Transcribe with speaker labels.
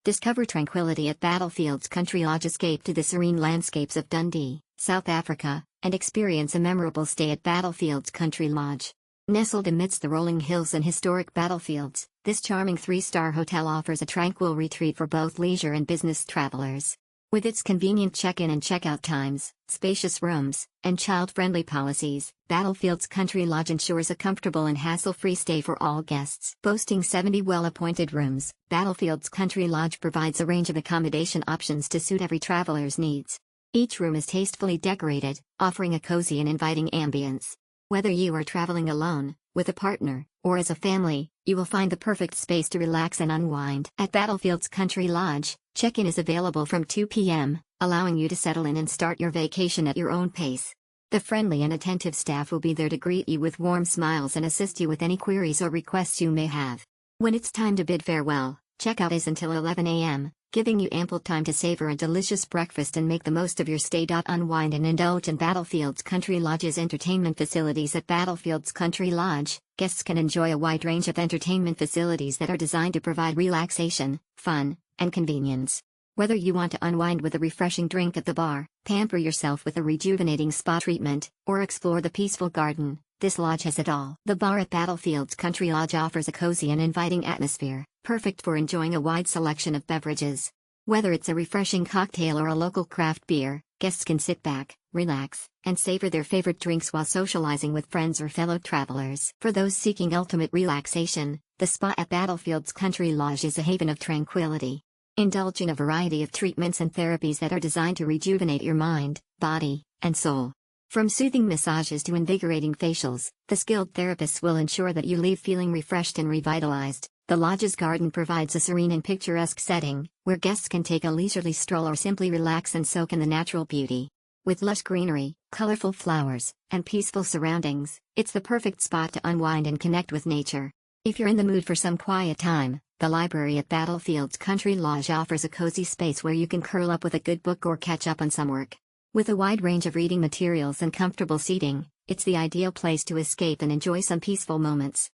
Speaker 1: Discover tranquility at Battlefields Country LodgeEscape to the serene landscapes of Dundee, South Africa, and experience a memorable stay at Battlefields Country Lodge. Nestled amidst the rolling hills and historic battlefields, this charming 3-star hotel offers a tranquil retreat for both leisure and business travelers. With its convenient check-in and check-out times, spacious rooms, and child-friendly policies, Battlefields Country Lodge ensures a comfortable and hassle-free stay for all guests. Boasting 70 well-appointed rooms, Battlefields Country Lodge provides a range of accommodation options to suit every traveler's needs. Each room is tastefully decorated, offering a cozy and inviting ambience. Whether you are traveling alone, with a partner, or as a family, you will find the perfect space to relax and unwind. At Battlefields Country Lodge, check-in is available from 2 p.m., allowing you to settle in and start your vacation at your own pace. The friendly and attentive staff will be there to greet you with warm smiles and assist you with any queries or requests you may have. When it's time to bid farewell, checkout is until 11 a.m., giving you ample time to savor a delicious breakfast and make the most of your stay. Unwind and indulge in Battlefields Country Lodge's entertainment facilities. At Battlefields Country Lodge, guests can enjoy a wide range of entertainment facilities that are designed to provide relaxation, fun, and convenience. Whether you want to unwind with a refreshing drink at the bar, pamper yourself with a rejuvenating spa treatment, or explore the peaceful garden, this lodge has it all. The bar at Battlefields Country Lodge offers a cozy and inviting atmosphere, perfect for enjoying a wide selection of beverages. Whether it's a refreshing cocktail or a local craft beer, guests can sit back, relax, and savor their favorite drinks while socializing with friends or fellow travelers. For those seeking ultimate relaxation, the spa at Battlefields Country Lodge is a haven of tranquility. Indulge in a variety of treatments and therapies that are designed to rejuvenate your mind, body, and soul. From soothing massages to invigorating facials, the skilled therapists will ensure that you leave feeling refreshed and revitalized. The lodge's garden provides a serene and picturesque setting, where guests can take a leisurely stroll or simply relax and soak in the natural beauty. With lush greenery, colorful flowers, and peaceful surroundings, it's the perfect spot to unwind and connect with nature. If you're in the mood for some quiet time, the library at Battlefields Country Lodge offers a cozy space where you can curl up with a good book or catch up on some work. With a wide range of reading materials and comfortable seating, it's the ideal place to escape and enjoy some peaceful moments.